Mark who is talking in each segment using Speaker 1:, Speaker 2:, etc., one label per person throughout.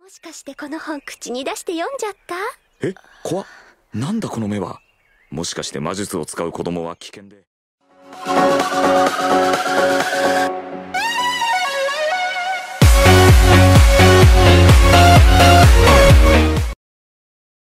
Speaker 1: もしかしてこの本口に出して読んじゃった？
Speaker 2: え、怖っ。なんだこの目は。もしかして魔術を使う子供は危険で。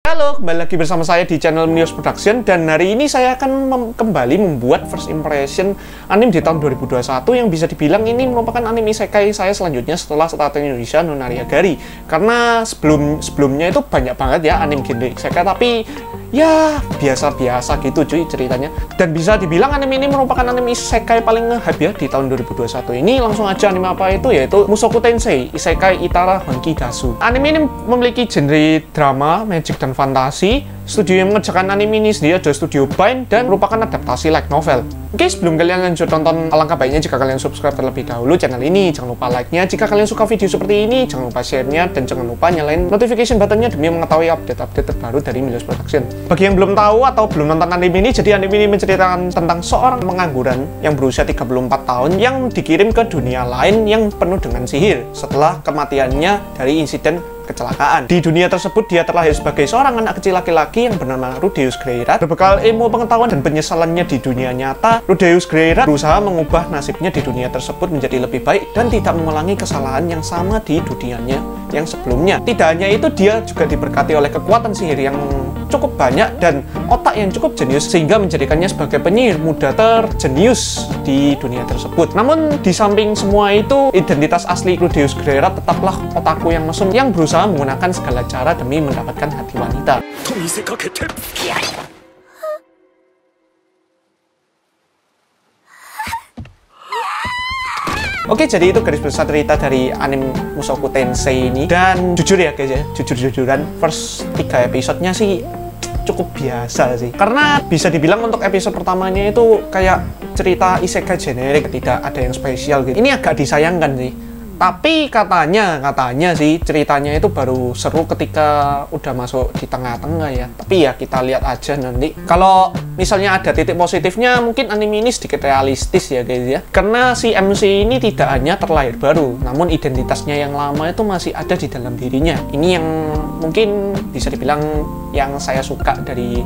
Speaker 3: Halo, kembali lagi bersama saya di channel News Production. Dan hari ini saya akan kembali membuat first impression anime di tahun 2021 yang bisa dibilang ini merupakan anime isekai saya selanjutnya setelah Starter Indonesia no Nariagari. Karena sebelumnya itu banyak banget ya anime genre isekai, tapi ya biasa-biasa gitu cuy ceritanya. Dan bisa dibilang anime ini merupakan anime isekai paling nge-hype ya di tahun 2021 ini. Langsung aja anime apa itu, yaitu Mushoku Tensei Isekai Itara Honki Dasu. Anime ini memiliki genre drama, magic, dan fantasi. Studio yang mengerjakan anime ini sendiri adalah Studio Bind dan merupakan adaptasi light novel. Oke, sebelum kalian lanjut tonton, alangkah baiknya jika kalian subscribe terlebih dahulu channel ini. Jangan lupa like-nya jika kalian suka video seperti ini, jangan lupa share-nya, dan jangan lupa nyalain notification button-nya demi mengetahui update-update terbaru dari News Production. Bagi yang belum tahu atau belum nonton anime ini, jadi anime ini menceritakan tentang seorang pengangguran yang berusia 34 tahun yang dikirim ke dunia lain yang penuh dengan sihir setelah kematiannya dari insiden kecelakaan. Di dunia tersebut, dia terlahir sebagai seorang anak kecil laki-laki yang bernama Rudeus Greirat. Berbekal ilmu pengetahuan dan penyesalannya di dunia nyata, Rudeus Greirat berusaha mengubah nasibnya di dunia tersebut menjadi lebih baik dan tidak mengulangi kesalahan yang sama di dunianya yang sebelumnya. Tidak hanya itu, dia juga diberkati oleh kekuatan sihir yang cukup banyak dan otak yang cukup jenius sehingga menjadikannya sebagai penyihir muda terjenius di dunia tersebut. Namun di samping semua itu, identitas asli Rudeus Greirat tetaplah otaku yang mesum yang berusaha menggunakan segala cara demi mendapatkan hati wanita. Oke, jadi itu garis besar cerita dari anime Mushoku Tensei ini. Dan jujur ya guys ya, jujur-jujuran, first 3 episodenya sih cukup biasa sih. Karena bisa dibilang untuk episode pertamanya itu kayak cerita isekai generik, tidak ada yang spesial gitu. Ini agak disayangkan sih. Tapi katanya sih ceritanya itu baru seru ketika udah masuk di tengah-tengah ya. Tapi ya kita lihat aja nanti. Kalau misalnya ada titik positifnya, mungkin anime ini sedikit realistis ya guys ya. Karena si MC ini tidak hanya terlahir baru, namun identitasnya yang lama itu masih ada di dalam dirinya. Ini yang mungkin bisa dibilang yang saya suka dari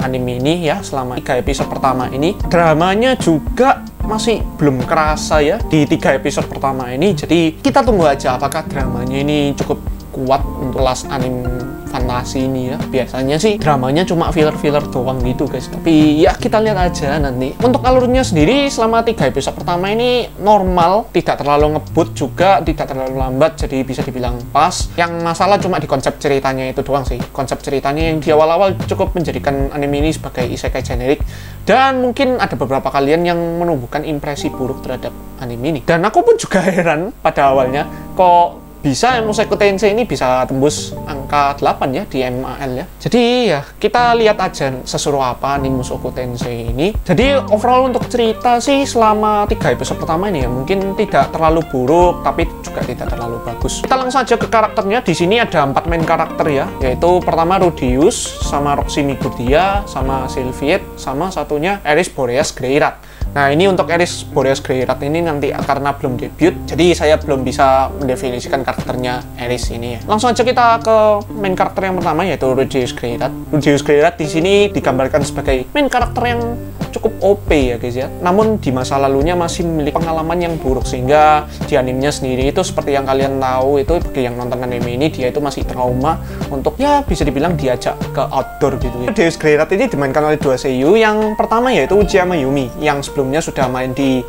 Speaker 3: anime ini ya selama 3 episode pertama ini. Dramanya juga masih belum kerasa ya di 3 episode pertama ini. Jadi kita tunggu aja apakah dramanya ini cukup kuat untuk last anime fantasi ini ya. Biasanya sih dramanya cuma filler-filler doang gitu guys. Tapi ya kita lihat aja nanti. Untuk alurnya sendiri selama 3 episode pertama ini normal, tidak terlalu ngebut juga, tidak terlalu lambat, jadi bisa dibilang pas. Yang masalah cuma di konsep ceritanya itu doang sih. Konsep ceritanya yang di awal-awal cukup menjadikan anime ini sebagai isekai generik. Dan mungkin ada beberapa kalian yang menumbuhkan impresi buruk terhadap anime ini. Dan aku pun juga heran pada awalnya kok bisa Mushoku Tensei ini bisa tembus angka 8 ya di MAL ya. Jadi ya kita lihat aja seseru apa nih Mushoku Tensei ini. Jadi overall untuk cerita sih selama 3 episode pertama ini ya mungkin tidak terlalu buruk tapi juga tidak terlalu bagus. Kita langsung aja ke karakternya. Di sini ada 4 main karakter ya, yaitu pertama Rudeus, sama Roxy Migudia, sama Sylviette, sama satunya Eris Boreas Greirat. Nah, ini untuk Eris Boreas Greirat ini nanti karena belum debut, jadi saya belum bisa mendefinisikan karakternya Eris ini ya. Langsung aja kita ke main karakter yang pertama, yaitu Rudeus Greirat. Rudeus Greirat di sini digambarkan sebagai main karakter yang cukup OP ya guys ya. Namun di masa lalunya masih memiliki pengalaman yang buruk sehingga di animenya sendiri itu seperti yang kalian tahu itu bagi yang nonton anime ini dia itu masih trauma untuk ya bisa dibilang diajak ke outdoor gitu ya. Rudeus Greirat ini dimainkan oleh 2 seiyuu. Yang pertama yaitu Uchiyama Yumi yang sebelumnya sudah main di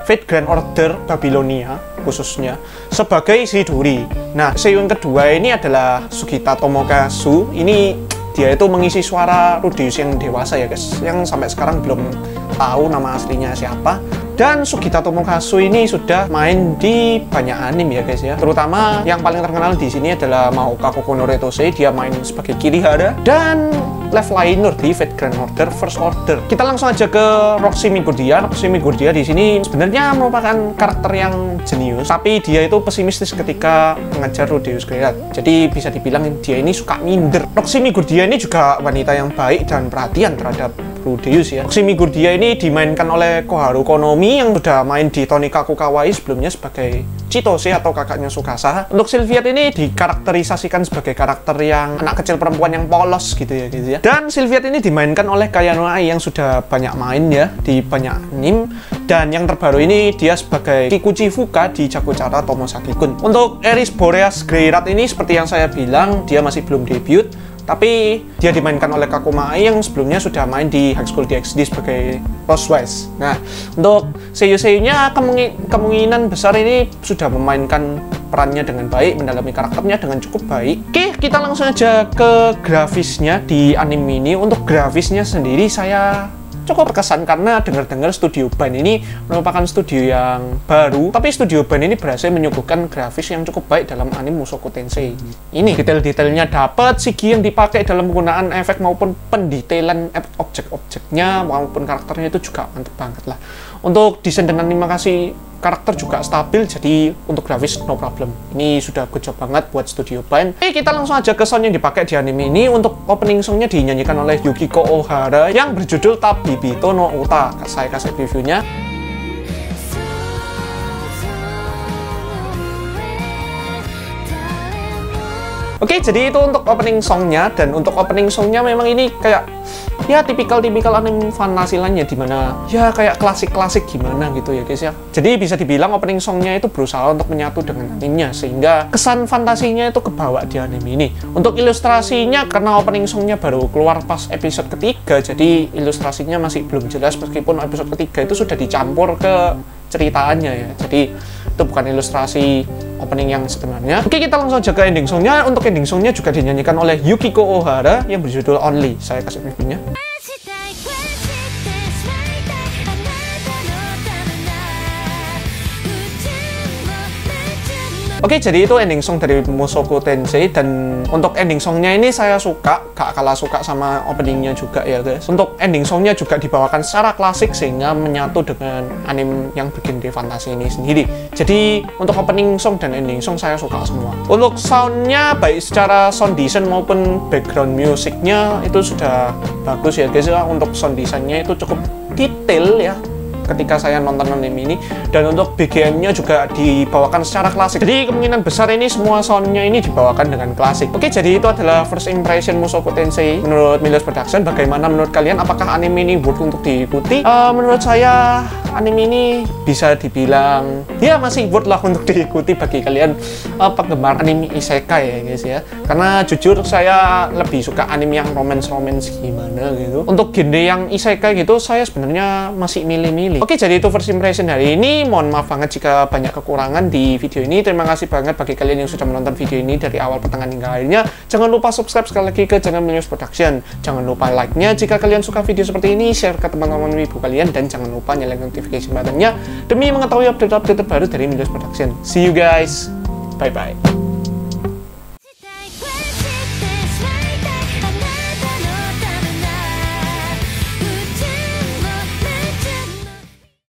Speaker 3: Fate Grand Order Babylonia khususnya sebagai Shidori. Nah, seiyuu yang kedua ini adalah Sugita Tomokazu. Ini dia itu mengisi suara Rudeus yang dewasa ya guys, yang sampai sekarang belum tahu nama aslinya siapa. Dan Sugita Tomokazu ini sudah main di banyak anime ya guys ya. Terutama yang paling terkenal di sini adalah Mahoka Kokono Retose, dia main sebagai Kirihara dan Leftliner di Fate Grand Order First Order. Kita langsung aja ke Roxy Migudia. Roxy Migudia di sini sebenarnya merupakan karakter yang jenius, tapi dia itu pesimistis ketika mengejar Rudeus Greirat. Jadi bisa dibilang dia ini suka minder. Roxy Migudia ini juga wanita yang baik dan perhatian terhadap Masaru Deus ya. Shimigurdia ini dimainkan oleh Koharu Konomi yang sudah main di Tonikaku Kawaii sebelumnya sebagai Chitose atau kakaknya Tsukasa. Untuk Sylviette ini dikarakterisasikan sebagai karakter yang anak kecil perempuan yang polos gitu ya. Dan Sylviette ini dimainkan oleh Kayano Ai yang sudah banyak main ya di banyak anime. Dan yang terbaru ini dia sebagai Kikuchi Fuka di Jagochara Tomosaki-kun. Untuk Eris Boreas Greyrat ini seperti yang saya bilang, dia masih belum debut, tapi dia dimainkan oleh Kakuma Ai yang sebelumnya sudah main di High School DxD sebagai Rose Wise. Nah, untuk seiyuu-seiyunya kemungkinan besar ini sudah memainkan perannya dengan baik, mendalami karakternya dengan cukup baik. Oke, kita langsung aja ke grafisnya di anime ini. Untuk grafisnya sendiri saya cukup berkesan karena dengar-dengar Studio Band ini merupakan studio yang baru, tapi Studio Band ini berhasil menyuguhkan grafis yang cukup baik dalam anime Mushoku Tensei. Ini detail-detailnya dapat, CGI yang dipakai dalam penggunaan efek maupun pendetailan objek-objeknya maupun karakternya itu juga mantep banget lah. Untuk desain dan animasi karakter juga stabil, jadi untuk grafis no problem. Ini sudah good job banget buat Studio Band. Oke, kita langsung aja ke sound yang dipakai di anime ini. Untuk opening songnya dinyanyikan oleh Yukiko Ohara yang berjudul Tabibito no Uta. Saya kasih previewnya. Oke, jadi itu untuk opening songnya. Dan untuk opening songnya memang ini kayak ya tipikal anime fantasi lainnya, dimana ya kayak klasik gimana gitu ya guys ya. Jadi bisa dibilang opening songnya itu berusaha untuk menyatu dengan animenya sehingga kesan fantasinya itu kebawa di anime ini. Untuk ilustrasinya, karena opening songnya baru keluar pas episode ketiga, jadi ilustrasinya masih belum jelas meskipun episode ketiga itu sudah dicampur ke ceritaannya ya. Jadi itu bukan ilustrasi opening yang sebenarnya. Oke, kita langsung aja ke ending songnya. Untuk ending songnya juga dinyanyikan oleh Yukiko Ohara yang berjudul Only. Saya kasih reviewnya. Oke, jadi itu ending song dari Mushoku Tensei. Dan untuk ending songnya ini saya suka, gak kalah suka sama openingnya juga ya guys. Untuk ending songnya juga dibawakan secara klasik sehingga menyatu dengan anime yang bikin di fantasi ini sendiri. Jadi untuk opening song dan ending song saya suka semua. Untuk soundnya baik secara sound design maupun background musiknya itu sudah bagus ya guys ya. Untuk sound desainnya itu cukup detail ya ketika saya nonton anime ini. Dan untuk BGM-nya juga dibawakan secara klasik, jadi kemungkinan besar ini semua soundnya ini dibawakan dengan klasik. Oke, jadi itu adalah first impression Mushoku Tensei menurut Milios Production. Bagaimana menurut kalian? Apakah anime ini worth untuk diikuti? Menurut saya anime ini bisa dibilang ya masih worth lah untuk diikuti bagi kalian penggemar anime isekai ya guys ya. Karena jujur saya lebih suka anime yang romance gimana gitu. Untuk genre yang isekai gitu saya sebenarnya masih milih-milih. Oke, jadi itu first impression hari ini. Mohon maaf banget jika banyak kekurangan di video ini. Terima kasih banget bagi kalian yang sudah menonton video ini dari awal pertengahan hingga akhirnya. Jangan lupa subscribe sekali lagi ke channel Milios Production. Jangan lupa like-nya jika kalian suka video seperti ini, share ke teman-teman wibu kalian, dan jangan lupa nyalain notification button-nya demi mengetahui update-update terbaru dari Milios Production. See you guys. Bye-bye.